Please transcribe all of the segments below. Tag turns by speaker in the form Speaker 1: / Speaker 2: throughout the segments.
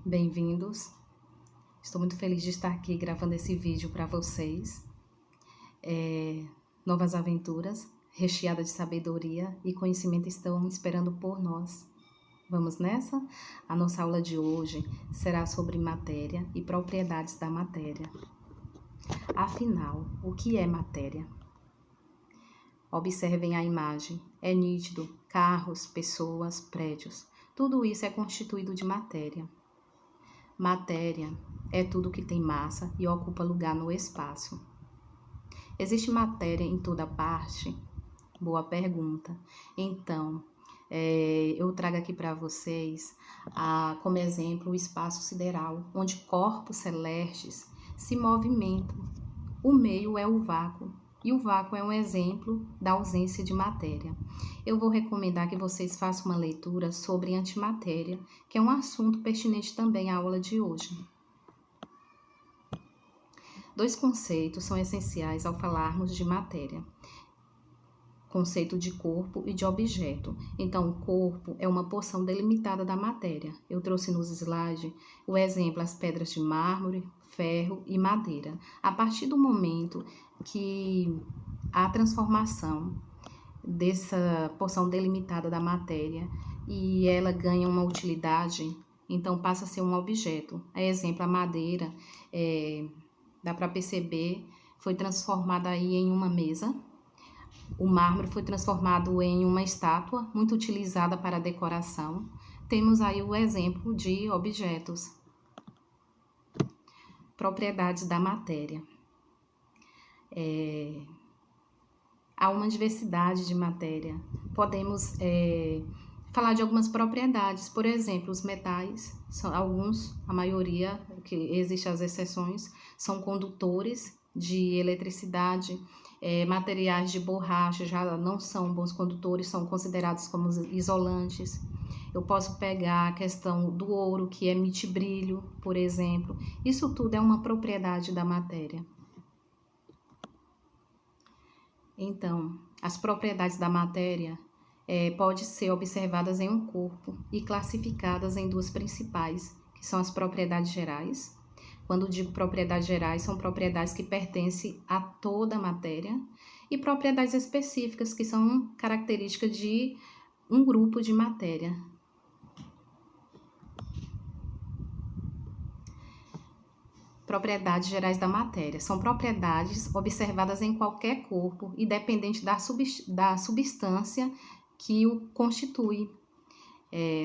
Speaker 1: bem-vindos. Estou muito feliz de estar aqui gravando esse vídeo para vocês. Novas aventuras, recheadas de sabedoria e conhecimento estão esperando por nós. Vamos nessa? A nossa aula de hoje será sobre matéria e propriedades da matéria. Afinal, o que é matéria? Observem a imagem. É nítido, carros, pessoas, prédios. Tudo isso é constituído de matéria. Matéria é tudo que tem massa e ocupa lugar no espaço. Existe matéria em toda parte? Boa pergunta. Então, eu trago aqui para vocês, como exemplo, o espaço sideral, onde corpos celestes se movimentam. O meio é o vácuo. E o vácuo é um exemplo da ausência de matéria. Eu vou recomendar que vocês façam uma leitura sobre antimatéria, que é um assunto pertinente também à aula de hoje. Dois conceitos são essenciais ao falarmos de matéria. Conceito de corpo e de objeto. Então, o corpo é uma porção delimitada da matéria. Eu trouxe nos slides o exemplo, as pedras de mármore, ferro e madeira. A partir do momento que a transformação dessa porção delimitada da matéria e ela ganha uma utilidade, então passa a ser um objeto. Exemplo, a madeira, dá para perceber, foi transformada aí em uma mesa. O mármore foi transformado em uma estátua, muito utilizada para decoração. Temos aí o exemplo de objetos. Propriedades da matéria. Há uma diversidade de matéria. Podemos falar de algumas propriedades. Por exemplo, os metais, a maioria, que existem as exceções, são condutores de eletricidade. Materiais de borracha já não são bons condutores, são considerados como isolantes. Eu posso pegar a questão do ouro, que emite brilho, por exemplo. Isso tudo é uma propriedade da matéria. Então, as propriedades da matéria podem ser observadas em um corpo e classificadas em duas principais, que são as propriedades gerais. Quando digo propriedades gerais, são propriedades que pertencem a toda a matéria, e propriedades específicas, que são características de um grupo de matéria. Propriedades gerais da matéria. São propriedades observadas em qualquer corpo, independente da substância que o constitui.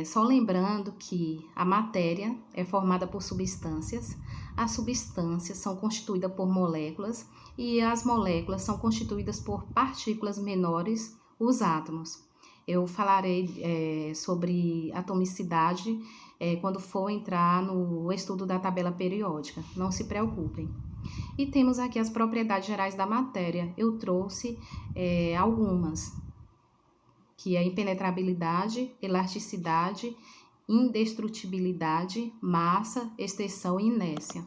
Speaker 1: Só lembrando que a matéria é formada por substâncias, as substâncias são constituídas por moléculas e as moléculas são constituídas por partículas menores, os átomos. Eu falarei sobre atomicidade quando for entrar no estudo da tabela periódica, não se preocupem. E temos aqui as propriedades gerais da matéria, eu trouxe algumas, que é impenetrabilidade, elasticidade, indestrutibilidade, massa, extensão e inércia.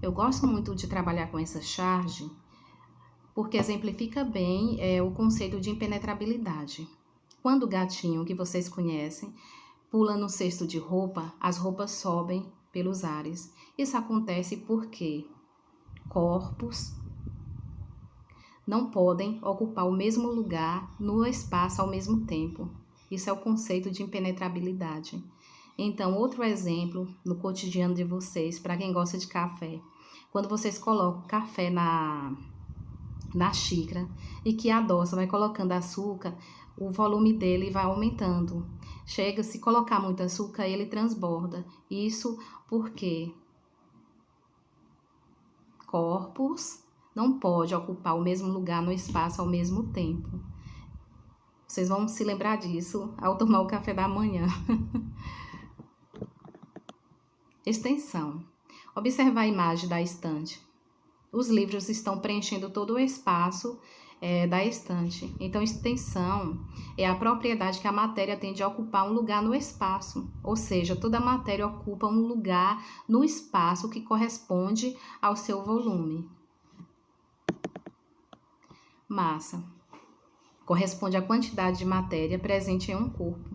Speaker 1: Eu gosto muito de trabalhar com essa charge, porque exemplifica bem o conceito de impenetrabilidade. Quando o gatinho, que vocês conhecem, pula no cesto de roupa, as roupas sobem pelos ares. Isso acontece porque corpos não podem ocupar o mesmo lugar no espaço ao mesmo tempo. Isso é o conceito de impenetrabilidade. Então, outro exemplo no cotidiano de vocês, para quem gosta de café. Quando vocês colocam café na xícara e que adoça, vai colocando açúcar, o volume dele vai aumentando. Chega, se colocar muito açúcar, ele transborda. Isso porque corpos não pode ocupar o mesmo lugar no espaço ao mesmo tempo. Vocês vão se lembrar disso ao tomar o café da manhã. Extensão. Observar a imagem da estante. Os livros estão preenchendo todo o espaço da estante. Então, extensão é a propriedade que a matéria tem de ocupar um lugar no espaço. Ou seja, toda a matéria ocupa um lugar no espaço que corresponde ao seu volume. Massa corresponde à quantidade de matéria presente em um corpo.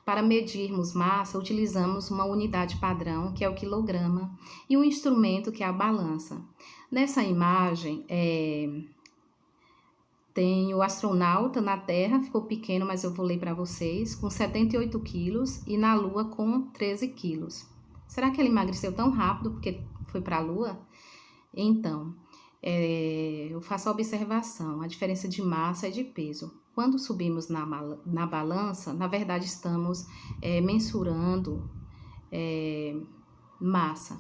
Speaker 1: Para medirmos massa, utilizamos uma unidade padrão, que é o quilograma, e um instrumento, que é a balança. Nessa imagem, tem o astronauta na Terra, ficou pequeno, mas eu vou ler para vocês, com 78 quilos, e na Lua com 13 quilos. Será que ele emagreceu tão rápido porque foi para a Lua? Então, eu faço a observação, a diferença de massa e de peso. Quando subimos na balança, na verdade estamos mensurando massa.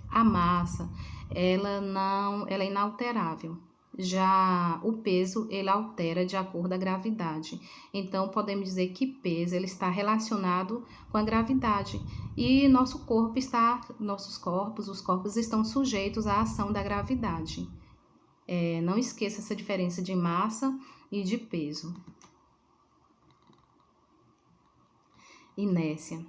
Speaker 1: A massa, ela é inalterável. Já o peso, ele altera de acordo com a gravidade. Então, podemos dizer que peso ele está relacionado com a gravidade. E os corpos estão sujeitos à ação da gravidade. Não esqueça essa diferença de massa e de peso. Inércia.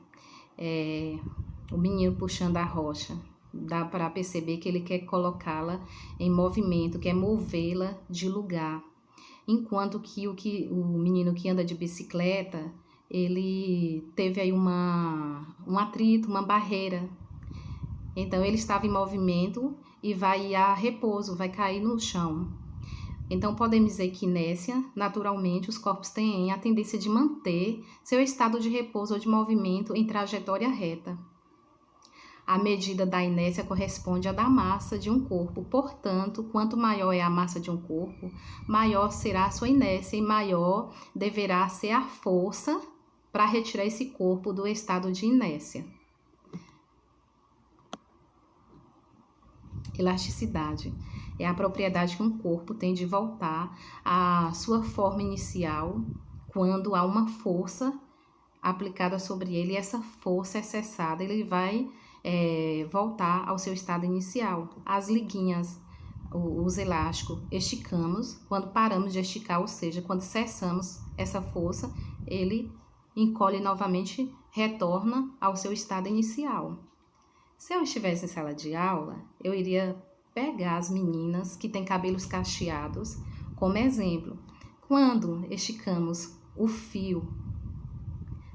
Speaker 1: O menino puxando a rocha. Dá para perceber que ele quer colocá-la em movimento, quer movê-la de lugar. Enquanto que o menino que anda de bicicleta, ele teve aí um atrito, uma barreira. Então, ele estava em movimento e vai a repouso, vai cair no chão. Então, podemos dizer que inércia, naturalmente, os corpos têm a tendência de manter seu estado de repouso ou de movimento em trajetória reta. A medida da inércia corresponde à da massa de um corpo. Portanto, quanto maior é a massa de um corpo, maior será a sua inércia e maior deverá ser a força para retirar esse corpo do estado de inércia. Elasticidade é a propriedade que um corpo tem de voltar à sua forma inicial quando há uma força aplicada sobre ele e essa força é cessada, ele vai voltar ao seu estado inicial. As liguinhas, os elásticos, esticamos, quando paramos de esticar, ou seja, quando cessamos essa força, ele encolhe novamente, retorna ao seu estado inicial. Se eu estivesse em sala de aula, eu iria pegar as meninas que têm cabelos cacheados como exemplo. Quando esticamos o fio,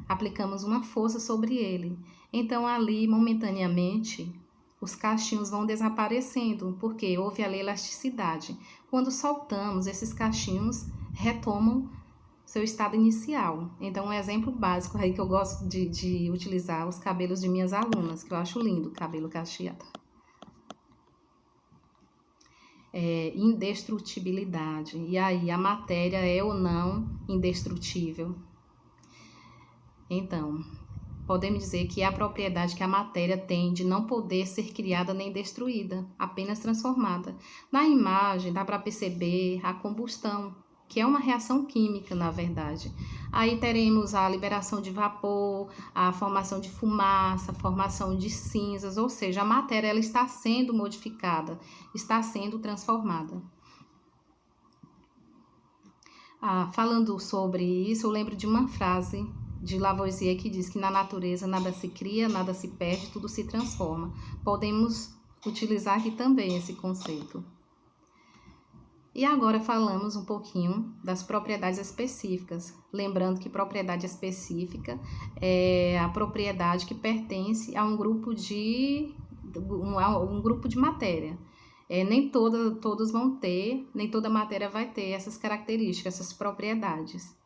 Speaker 1: aplicamos uma força sobre ele. Então, ali, momentaneamente, os cachinhos vão desaparecendo, porque houve ali elasticidade. Quando soltamos, esses cachinhos retomam seu estado inicial. Então, um exemplo básico aí que eu gosto de utilizar os cabelos de minhas alunas, que eu acho lindo o cabelo cacheado. Indestrutibilidade. E aí, a matéria é ou não indestrutível? Então, podemos dizer que é a propriedade que a matéria tem de não poder ser criada nem destruída, apenas transformada. Na imagem dá para perceber a combustão, que é uma reação química, na verdade. Aí teremos a liberação de vapor, a formação de fumaça, a formação de cinzas, ou seja, a matéria ela está sendo modificada, está sendo transformada. Falando sobre isso, eu lembro de uma frase de Lavoisier que diz que na natureza nada se cria, nada se perde, tudo se transforma. Podemos utilizar aqui também esse conceito. E agora falamos um pouquinho das propriedades específicas. Lembrando que propriedade específica é a propriedade que pertence a um grupo de matéria. Nem todos vão ter, nem toda matéria vai ter essas características, essas propriedades.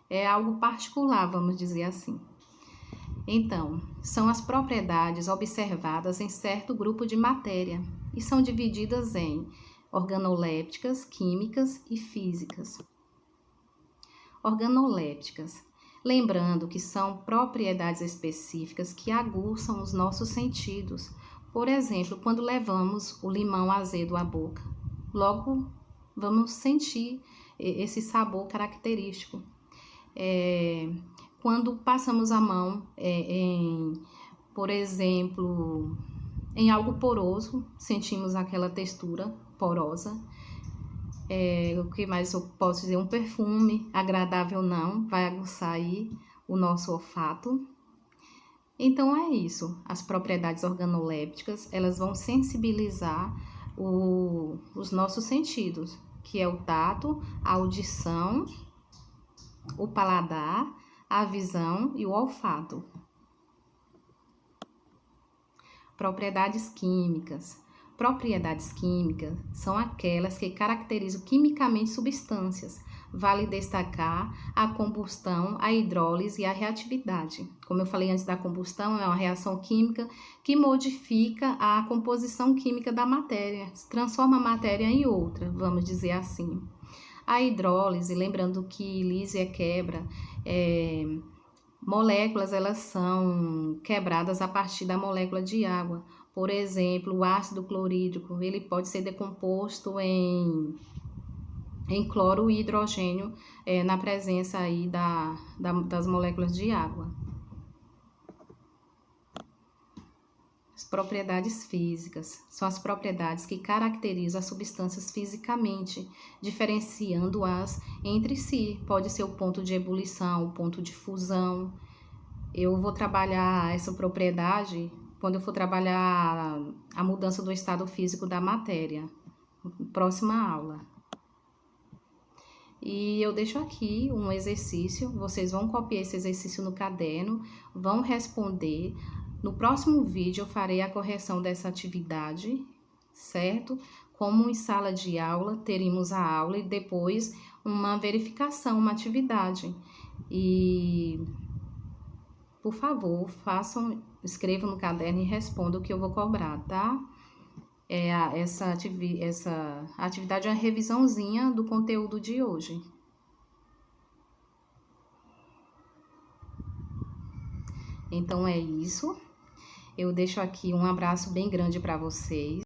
Speaker 1: É algo particular, vamos dizer assim. Então, são as propriedades observadas em certo grupo de matéria e são divididas em organolépticas, químicas e físicas. Organolépticas. Lembrando que são propriedades específicas que aguçam os nossos sentidos. Por exemplo, quando levamos o limão azedo à boca, logo vamos sentir esse sabor característico. Quando passamos a mão por exemplo, em algo poroso, sentimos aquela textura porosa. O que mais eu posso dizer? Um perfume, agradável ou não, vai aguçar aí o nosso olfato. Então, é isso. As propriedades organolépticas, elas vão sensibilizar os nossos sentidos, que é o tato, a audição, o paladar, a visão e o olfato. Propriedades químicas. Propriedades químicas são aquelas que caracterizam quimicamente substâncias. Vale destacar a combustão, a hidrólise e a reatividade. Como eu falei antes da combustão, é uma reação química que modifica a composição química da matéria, transforma a matéria em outra, vamos dizer assim. A hidrólise, lembrando que lise é quebra, moléculas elas são quebradas a partir da molécula de água. Por exemplo, o ácido clorídrico, ele pode ser decomposto em cloro e hidrogênio na presença aí das moléculas de água. As propriedades físicas são as propriedades que caracterizam as substâncias fisicamente, diferenciando-as entre si. Pode ser o ponto de ebulição, o ponto de fusão. Eu vou trabalhar essa propriedade quando eu for trabalhar a mudança do estado físico da matéria. Próxima aula. E eu deixo aqui um exercício, vocês vão copiar esse exercício no caderno, vão responder. No próximo vídeo eu farei a correção dessa atividade, certo? Como em sala de aula, teremos a aula e depois uma verificação, uma atividade. E, por favor, escrevam no caderno e respondam o que eu vou cobrar, tá? Essa atividade é uma revisãozinha do conteúdo de hoje. Então é isso. Eu deixo aqui um abraço bem grande para vocês.